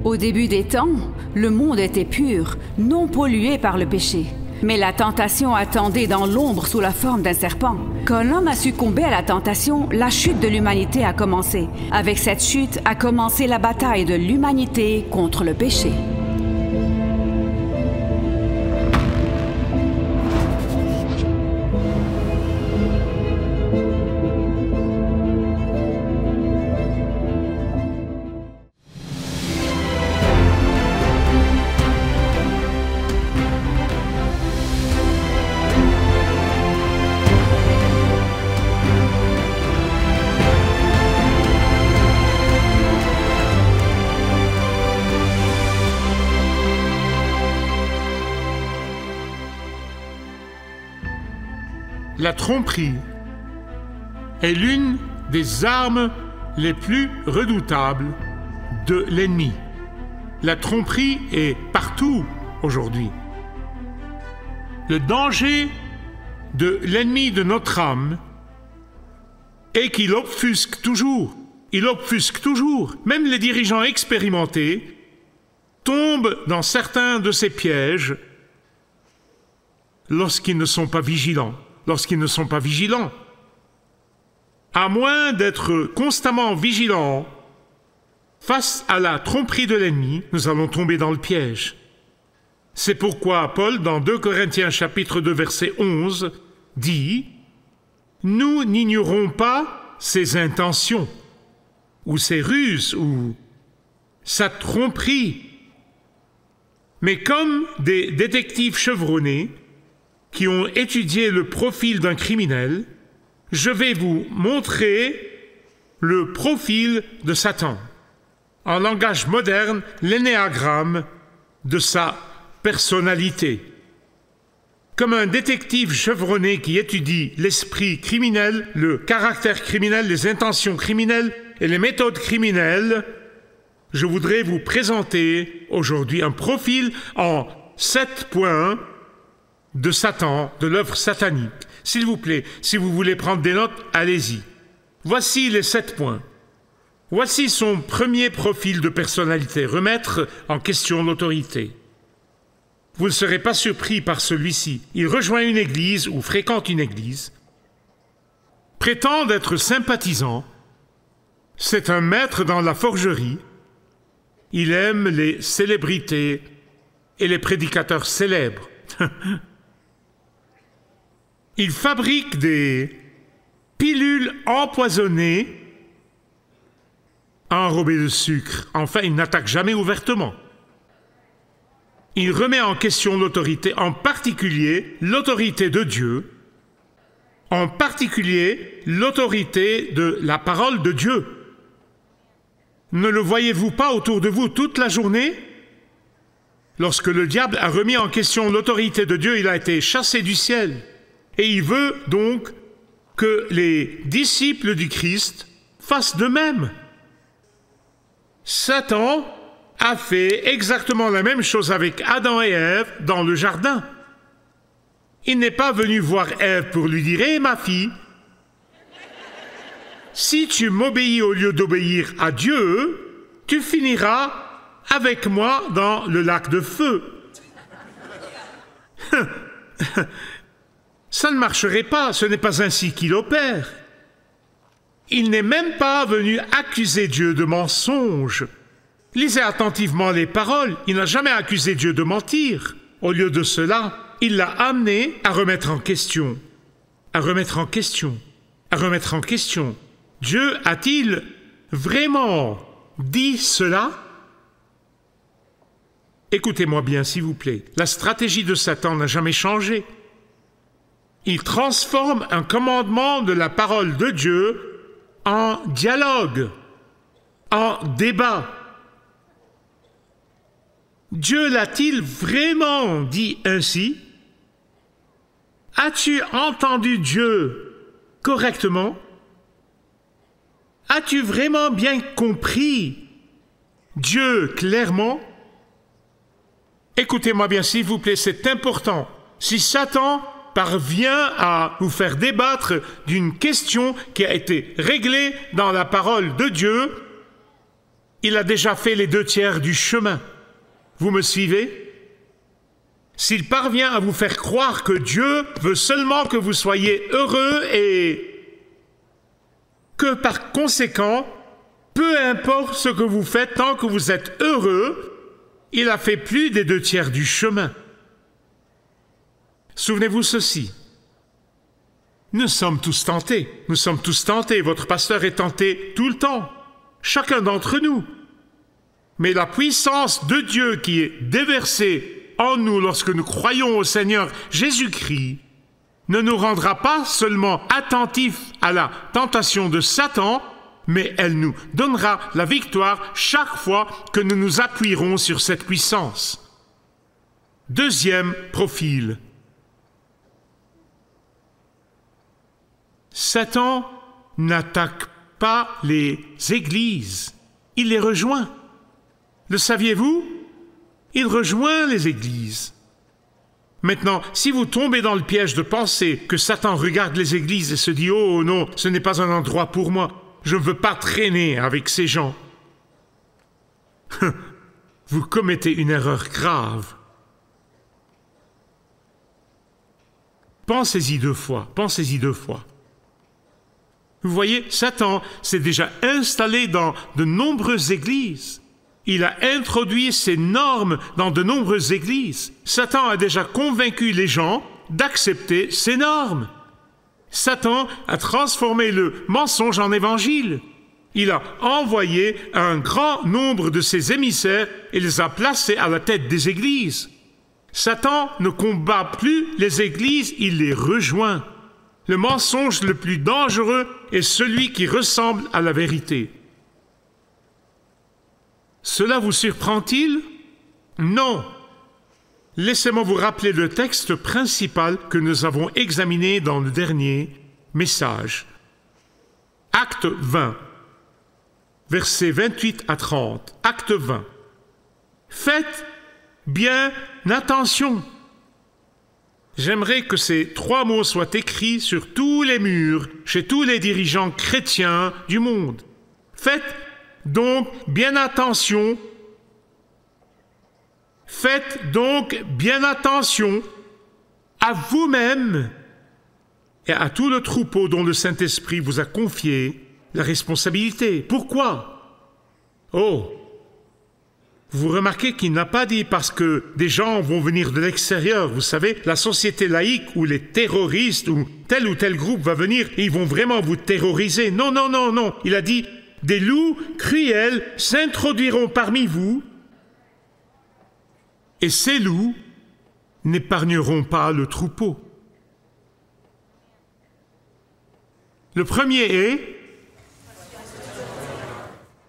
Au début des temps, le monde était pur, non pollué par le péché. Mais la tentation attendait dans l'ombre sous la forme d'un serpent. Quand l'homme a succombé à la tentation, la chute de l'humanité a commencé. Avec cette chute a commencé la bataille de l'humanité contre le péché. La tromperie est l'une des armes les plus redoutables de l'ennemi. La tromperie est partout aujourd'hui. Le danger de l'ennemi de notre âme est qu'il obfusque toujours. Il obfusque toujours. Même les dirigeants expérimentés tombent dans certains de ces pièges lorsqu'ils ne sont pas vigilants. À moins d'être constamment vigilants face à la tromperie de l'ennemi, nous allons tomber dans le piège. C'est pourquoi Paul, dans 2 Corinthiens chapitre 2, verset 11, dit « Nous n'ignorons pas ses intentions, ou ses ruses, ou sa tromperie, mais comme des détectives chevronnés, qui ont étudié le profil d'un criminel, je vais vous montrer le profil de Satan. En langage moderne, l'énéagramme de sa personnalité. Comme un détective chevronné qui étudie l'esprit criminel, le caractère criminel, les intentions criminelles et les méthodes criminelles, je voudrais vous présenter aujourd'hui un profil en 7 points de Satan, de l'œuvre satanique. S'il vous plaît, si vous voulez prendre des notes, allez-y. Voici les 7 points. Voici son premier profil de personnalité, remettre en question l'autorité. Vous ne serez pas surpris par celui-ci. Il rejoint une église ou fréquente une église, prétend être sympathisant, c'est un maître dans la forgerie, il aime les célébrités et les prédicateurs célèbres. Il fabrique des pilules empoisonnées enrobées de sucre. Enfin, il n'attaque jamais ouvertement. Il remet en question l'autorité, en particulier l'autorité de Dieu, en particulier l'autorité de la parole de Dieu. Ne le voyez-vous pas autour de vous toute la journée? Lorsque le diable a remis en question l'autorité de Dieu, il a été chassé du ciel. Et il veut donc que les disciples du Christ fassent de même. Satan a fait exactement la même chose avec Adam et Ève dans le jardin. Il n'est pas venu voir Ève pour lui dire « Hé, ma fille, si tu m'obéis au lieu d'obéir à Dieu, tu finiras avec moi dans le lac de feu. » Ça ne marcherait pas, ce n'est pas ainsi qu'il opère. Il n'est même pas venu accuser Dieu de mensonge. Lisez attentivement les paroles, il n'a jamais accusé Dieu de mentir. Au lieu de cela, il l'a amené à remettre en question. Dieu a-t-il vraiment dit cela? Écoutez-moi bien, s'il vous plaît. La stratégie de Satan n'a jamais changé. Il transforme un commandement de la parole de Dieu en dialogue, en débat. Dieu l'a-t-il vraiment dit ainsi? As-tu entendu Dieu correctement? As-tu vraiment bien compris Dieu clairement? Écoutez-moi bien, s'il vous plaît, c'est important. Si Satan parvient à nous faire débattre d'une question qui a été réglée dans la parole de Dieu, il a déjà fait les 2/3 du chemin. Vous me suivez? S'il parvient à vous faire croire que Dieu veut seulement que vous soyez heureux et que par conséquent, peu importe ce que vous faites tant que vous êtes heureux, il a fait plus des 2/3 du chemin. Souvenez-vous ceci. Nous sommes tous tentés. Nous sommes tous tentés. Votre pasteur est tenté tout le temps. Chacun d'entre nous. Mais la puissance de Dieu qui est déversée en nous lorsque nous croyons au Seigneur Jésus-Christ ne nous rendra pas seulement attentifs à la tentation de Satan, mais elle nous donnera la victoire chaque fois que nous nous appuierons sur cette puissance. Deuxième profil. Satan n'attaque pas les églises, il les rejoint. Le saviez-vous? Il rejoint les églises. Maintenant, si vous tombez dans le piège de penser que Satan regarde les églises et se dit « Oh non, ce n'est pas un endroit pour moi, je ne veux pas traîner avec ces gens », vous commettez une erreur grave. Pensez-y 2 fois, pensez-y 2 fois. Vous voyez, Satan s'est déjà installé dans de nombreuses églises. Il a introduit ses normes dans de nombreuses églises. Satan a déjà convaincu les gens d'accepter ses normes. Satan a transformé le mensonge en évangile. Il a envoyé un grand nombre de ses émissaires et les a placés à la tête des églises. Satan ne combat plus les églises, il les rejoint. Le mensonge le plus dangereux est celui qui ressemble à la vérité. Cela vous surprend-il? Non. Laissez-moi vous rappeler le texte principal que nous avons examiné dans le dernier message. Acte 20, versets 28 à 30. Acte 20. Faites bien attention. J'aimerais que ces 3 mots soient écrits sur tous les murs, chez tous les dirigeants chrétiens du monde. Faites donc bien attention. Faites donc bien attention à vous-même et à tout le troupeau dont le Saint-Esprit vous a confié la responsabilité. Pourquoi? Oh! Vous remarquez qu'il n'a pas dit parce que des gens vont venir de l'extérieur. Vous savez, la société laïque ou les terroristes ou tel groupe va venir et ils vont vraiment vous terroriser. Non, non, non, non. Il a dit, des loups cruels s'introduiront parmi vous et ces loups n'épargneront pas le troupeau. Le premier est,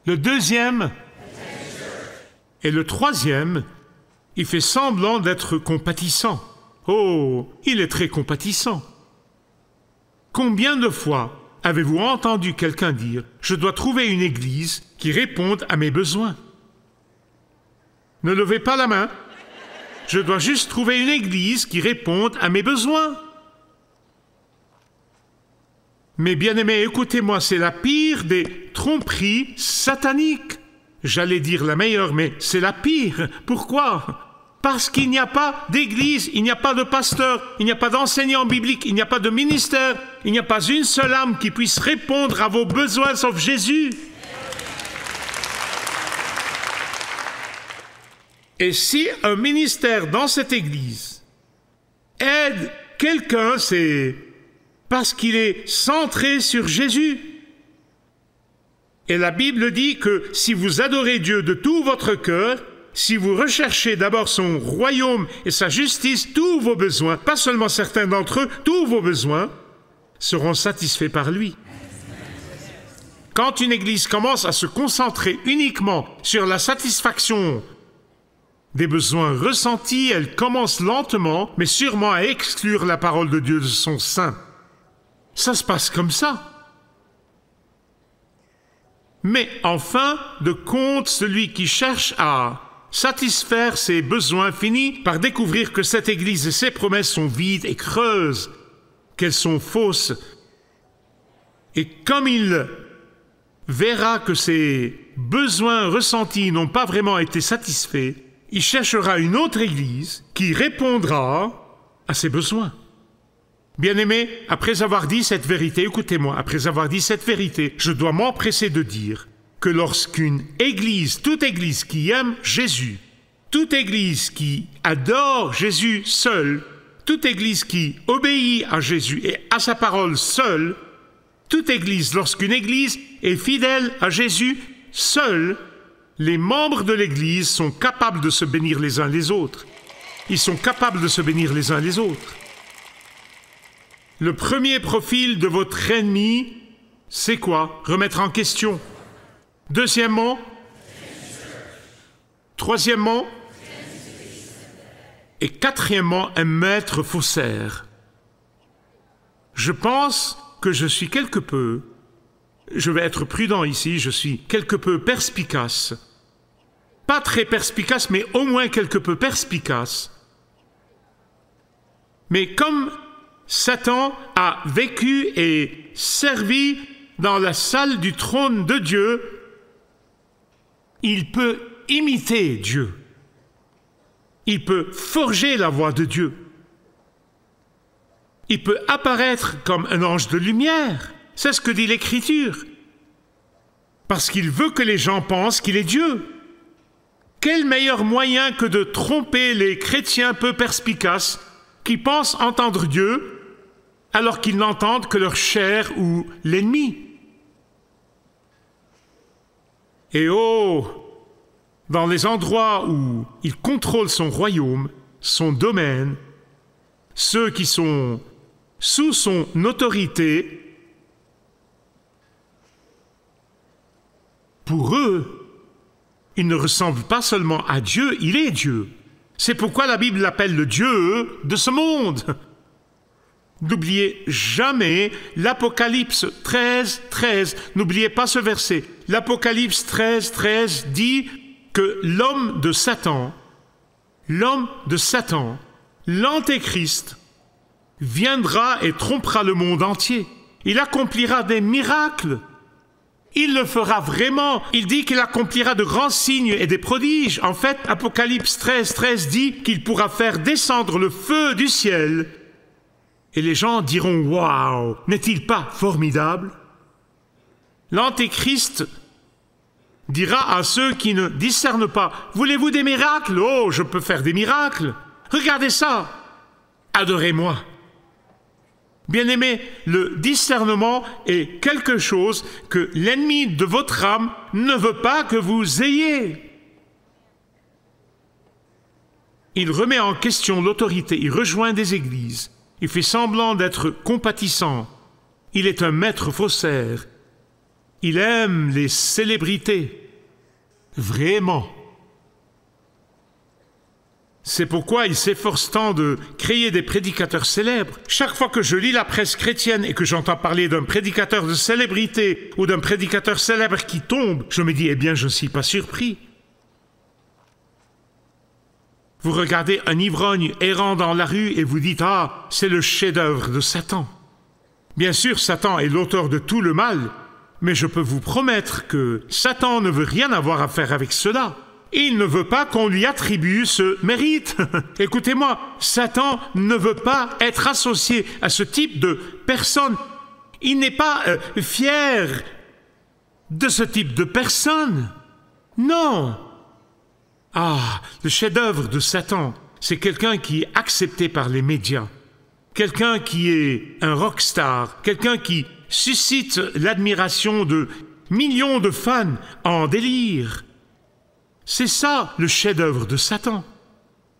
le deuxième, et le troisième, il fait semblant d'être compatissant. Oh, il est très compatissant. Combien de fois avez-vous entendu quelqu'un dire « Je dois trouver une église qui réponde à mes besoins ». Ne levez pas la main. Je dois juste trouver une église qui réponde à mes besoins. Mais bien-aimés, écoutez-moi, c'est la pire des tromperies sataniques. J'allais dire la meilleure, mais c'est la pire. Pourquoi? Parce qu'il n'y a pas d'église, il n'y a pas de pasteur, il n'y a pas d'enseignant biblique, il n'y a pas de ministère, il n'y a pas une seule âme qui puisse répondre à vos besoins sauf Jésus. Et si un ministère dans cette église aide quelqu'un, c'est parce qu'il est centré sur Jésus. Et la Bible dit que si vous adorez Dieu de tout votre cœur, si vous recherchez d'abord son royaume et sa justice, tous vos besoins, pas seulement certains d'entre eux, tous vos besoins seront satisfaits par lui. Quand une église commence à se concentrer uniquement sur la satisfaction des besoins ressentis, elle commence lentement, mais sûrement à exclure la parole de Dieu de son sein. Ça se passe comme ça. Mais en fin de compte, celui qui cherche à satisfaire ses besoins finit par découvrir que cette Église et ses promesses sont vides et creuses, qu'elles sont fausses. Et comme il verra que ses besoins ressentis n'ont pas vraiment été satisfaits, il cherchera une autre église qui répondra à ses besoins. Bien-aimés, après avoir dit cette vérité, écoutez-moi, après avoir dit cette vérité, je dois m'empresser de dire que lorsqu'une église, toute église qui aime Jésus, toute église qui adore Jésus seul, toute église qui obéit à Jésus et à sa parole seule, toute église, lorsqu'une église est fidèle à Jésus seul, les membres de l'église sont capables de se bénir les uns les autres. Ils sont capables de se bénir les uns les autres. Le premier profil de votre ennemi, c'est quoi? Remettre en question. Deuxièmement, troisièmement, et quatrièmement, un maître faussaire. Je pense que je suis quelque peu, je vais être prudent ici, je suis quelque peu perspicace. Pas très perspicace, mais au moins quelque peu perspicace. Mais comme Satan a vécu et servi dans la salle du trône de Dieu, il peut imiter Dieu. Il peut forger la voix de Dieu. Il peut apparaître comme un ange de lumière. C'est ce que dit l'Écriture. Parce qu'il veut que les gens pensent qu'il est Dieu. Quel meilleur moyen que de tromper les chrétiens peu perspicaces qui pensent entendre Dieu alors qu'ils n'entendent que leur chair ou l'ennemi. Et oh, dans les endroits où il contrôle son royaume, son domaine, ceux qui sont sous son autorité, pour eux, il ne ressemble pas seulement à Dieu, il est Dieu. C'est pourquoi la Bible l'appelle le Dieu de ce monde. N'oubliez jamais l'Apocalypse 13:13. N'oubliez pas ce verset. L'Apocalypse 13:13 dit que l'homme de Satan, l'Antéchrist, viendra et trompera le monde entier. Il accomplira des miracles. Il le fera vraiment. Il dit qu'il accomplira de grands signes et des prodiges. En fait, Apocalypse 13:13 dit qu'il pourra faire descendre le feu du ciel. Et les gens diront « Waouh, n'est-il pas formidable ?» L'Antéchrist dira à ceux qui ne discernent pas « Voulez-vous des miracles? Oh, je peux faire des miracles. Regardez ça. Adorez-moi. » Bien-aimés, le discernement est quelque chose que l'ennemi de votre âme ne veut pas que vous ayez. Il remet en question l'autorité, il rejoint des églises, il fait semblant d'être compatissant, il est un maître faussaire, il aime les célébrités, vraiment. C'est pourquoi il s'efforce tant de créer des prédicateurs célèbres. Chaque fois que je lis la presse chrétienne et que j'entends parler d'un prédicateur de célébrité ou d'un prédicateur célèbre qui tombe, je me dis, eh bien, je ne suis pas surpris. Vous regardez un ivrogne errant dans la rue et vous dites, ah, c'est le chef-d'œuvre de Satan. Bien sûr, Satan est l'auteur de tout le mal, mais je peux vous promettre que Satan ne veut rien avoir à faire avec cela. Il ne veut pas qu'on lui attribue ce mérite. Écoutez-moi, Satan ne veut pas être associé à ce type de personne. Il n'est pas fier de ce type de personne. Non. Ah, le chef-d'œuvre de Satan, c'est quelqu'un qui est accepté par les médias, quelqu'un qui est un rockstar, quelqu'un qui suscite l'admiration de millions de fans en délire. C'est ça le chef-d'œuvre de Satan.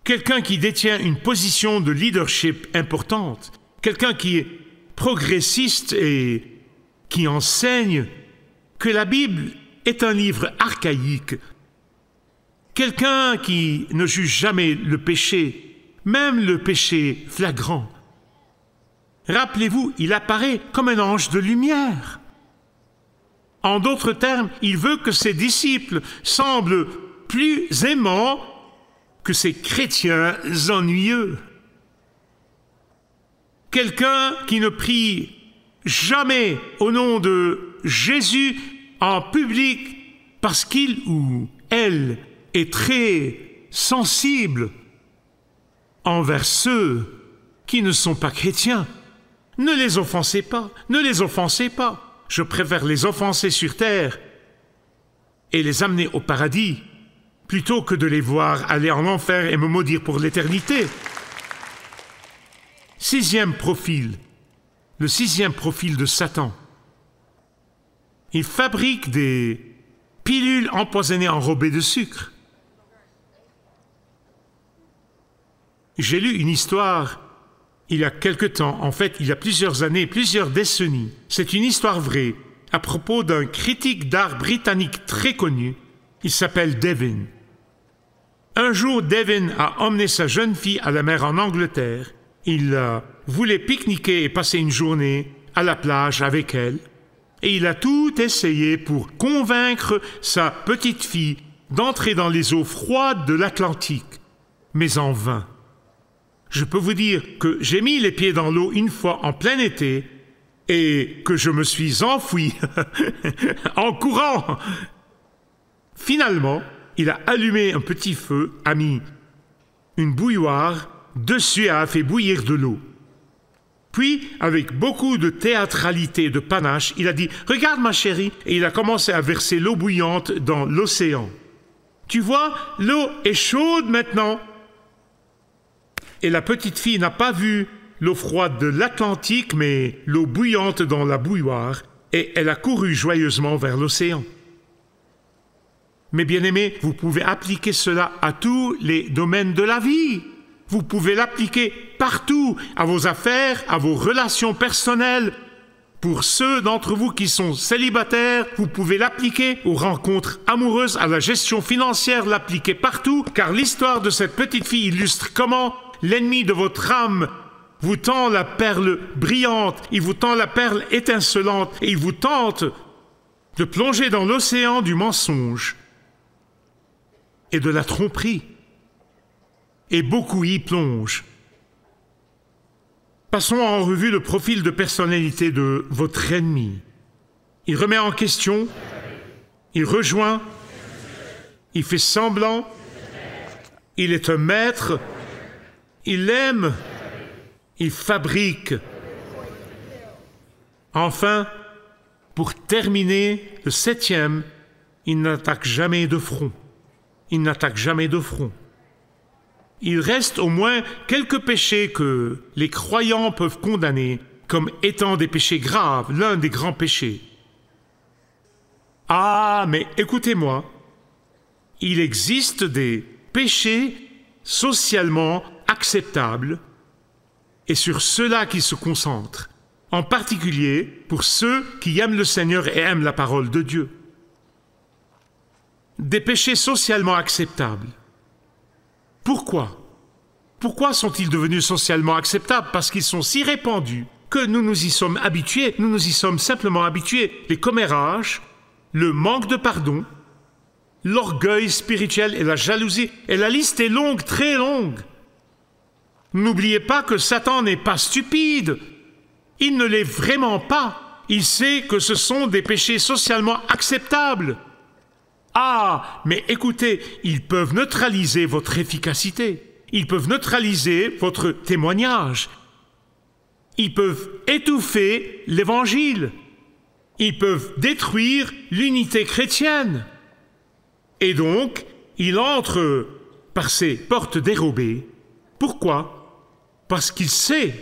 Quelqu'un qui détient une position de leadership importante, quelqu'un qui est progressiste et qui enseigne que la Bible est un livre archaïque. Quelqu'un qui ne juge jamais le péché, même le péché flagrant. Rappelez-vous, il apparaît comme un ange de lumière. En d'autres termes, il veut que ses disciples semblent plus aimants que ces chrétiens ennuyeux. Quelqu'un qui ne prie jamais au nom de Jésus en public parce qu'il ou elle est très sensible envers ceux qui ne sont pas chrétiens. Ne les offensez pas, ne les offensez pas. Je préfère les offenser sur terre et les amener au paradis plutôt que de les voir aller en enfer et me maudire pour l'éternité. Sixième profil, le sixième profil de Satan. Il fabrique des pilules empoisonnées enrobées de sucre. J'ai lu une histoire il y a quelque temps, en fait il y a plusieurs années, plusieurs décennies. C'est une histoire vraie à propos d'un critique d'art britannique très connu. Il s'appelle Devin. Un jour, Devin a emmené sa jeune fille à la mer en Angleterre. Il voulait pique-niquer et passer une journée à la plage avec elle. Et il a tout essayé pour convaincre sa petite fille d'entrer dans les eaux froides de l'Atlantique, mais en vain. Je peux vous dire que j'ai mis les pieds dans l'eau une fois en plein été et que je me suis enfoui en courant. Finalement, il a allumé un petit feu, a mis une bouilloire dessus et a fait bouillir de l'eau. Puis, avec beaucoup de théâtralité et de panache, il a dit « Regarde ma chérie » et il a commencé à verser l'eau bouillante dans l'océan. Tu vois, l'eau est chaude maintenant. Et la petite fille n'a pas vu l'eau froide de l'Atlantique, mais l'eau bouillante dans la bouilloire, et elle a couru joyeusement vers l'océan. Mes bien-aimés, vous pouvez appliquer cela à tous les domaines de la vie. Vous pouvez l'appliquer partout, à vos affaires, à vos relations personnelles. Pour ceux d'entre vous qui sont célibataires, vous pouvez l'appliquer aux rencontres amoureuses, à la gestion financière, l'appliquer partout, car l'histoire de cette petite fille illustre comment l'ennemi de votre âme vous tend la perle brillante, il vous tend la perle étincelante, et il vous tente de plonger dans l'océan du mensonge et de la tromperie. Et beaucoup y plongent. Passons en revue le profil de personnalité de votre ennemi. Il remet en question, il rejoint, il fait semblant, il est un maître, il aime, il fabrique. Enfin, pour terminer, le septième, il n'attaque jamais de front. Il n'attaque jamais de front. Il reste au moins quelques péchés que les croyants peuvent condamner comme étant des péchés graves, l'un des grands péchés. Ah, mais écoutez-moi, il existe des péchés socialement acceptables et sur ceux-là qui se concentrent, en particulier pour ceux qui aiment le Seigneur et aiment la parole de Dieu. Des péchés socialement acceptables. Pourquoi? Pourquoi sont-ils devenus socialement acceptables? Parce qu'ils sont si répandus que nous nous y sommes habitués, nous nous y sommes simplement habitués. Les commérages, le manque de pardon, l'orgueil spirituel et la jalousie, et la liste est longue, très longue. N'oubliez pas que Satan n'est pas stupide. Il ne l'est vraiment pas. Il sait que ce sont des péchés socialement acceptables. Ah, mais écoutez, ils peuvent neutraliser votre efficacité. Ils peuvent neutraliser votre témoignage. Ils peuvent étouffer l'Évangile. Ils peuvent détruire l'unité chrétienne. Et donc, il entre par ces portes dérobées. Pourquoi? Parce qu'il sait.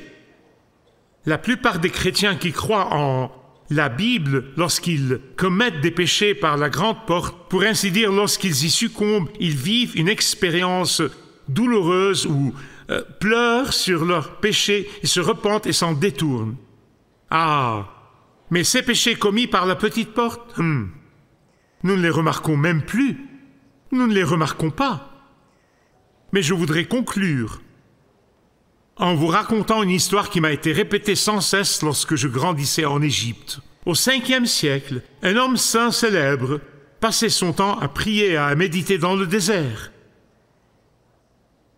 La plupart des chrétiens qui croient en la Bible, lorsqu'ils commettent des péchés par la grande porte, pour ainsi dire, lorsqu'ils y succombent, ils vivent une expérience douloureuse ou pleurent sur leurs péchés, ils se repentent et s'en détournent. Ah, mais ces péchés commis par la petite porte, nous ne les remarquons même plus. Nous ne les remarquons pas. Mais je voudrais conclure en vous racontant une histoire qui m'a été répétée sans cesse lorsque je grandissais en Égypte. Au 5e siècle, un homme saint célèbre passait son temps à prier et à méditer dans le désert.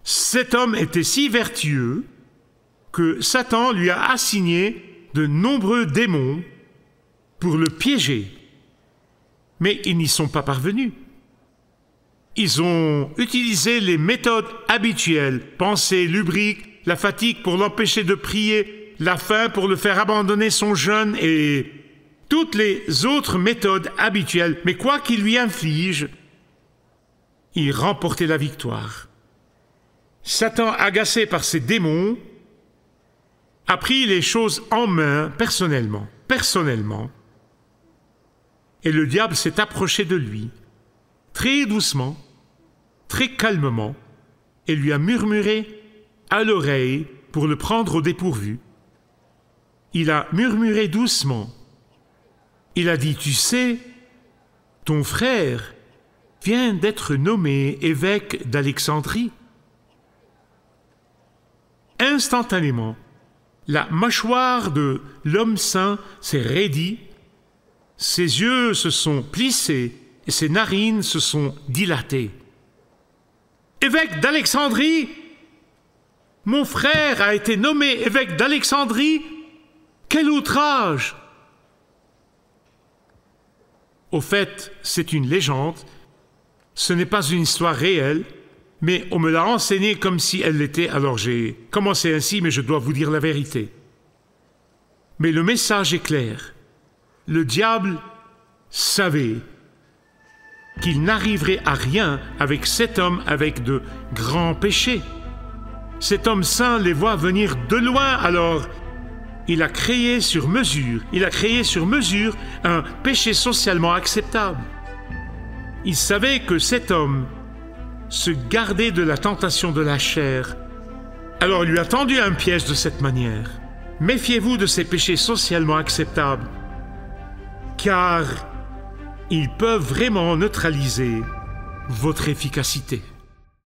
Cet homme était si vertueux que Satan lui a assigné de nombreux démons pour le piéger. Mais ils n'y sont pas parvenus. Ils ont utilisé les méthodes habituelles, pensée lubrique, la fatigue pour l'empêcher de prier, la faim pour le faire abandonner son jeûne et toutes les autres méthodes habituelles. Mais quoi qu'il lui inflige, il remportait la victoire. Satan, agacé par ses démons, a pris les choses en main personnellement. Et le diable s'est approché de lui, très doucement, très calmement, et lui a murmuré à l'oreille pour le prendre au dépourvu. Il a murmuré doucement. Il a dit, tu sais, ton frère vient d'être nommé évêque d'Alexandrie. Instantanément, la mâchoire de l'homme saint s'est raidie, ses yeux se sont plissés et ses narines se sont dilatées. « Évêque d'Alexandrie? Mon frère a été nommé évêque d'Alexandrie? Quel outrage !» Au fait, c'est une légende, ce n'est pas une histoire réelle, mais on me l'a enseignée comme si elle l'était, alors j'ai commencé ainsi, mais je dois vous dire la vérité. Mais le message est clair. Le diable savait qu'il n'arriverait à rien avec cet homme avec de grands péchés. Cet homme saint les voit venir de loin, alors il a créé sur mesure un péché socialement acceptable. Il savait que cet homme se gardait de la tentation de la chair. Alors il lui a tendu un piège de cette manière. Méfiez-vous de ces péchés socialement acceptables, car ils peuvent vraiment neutraliser votre efficacité.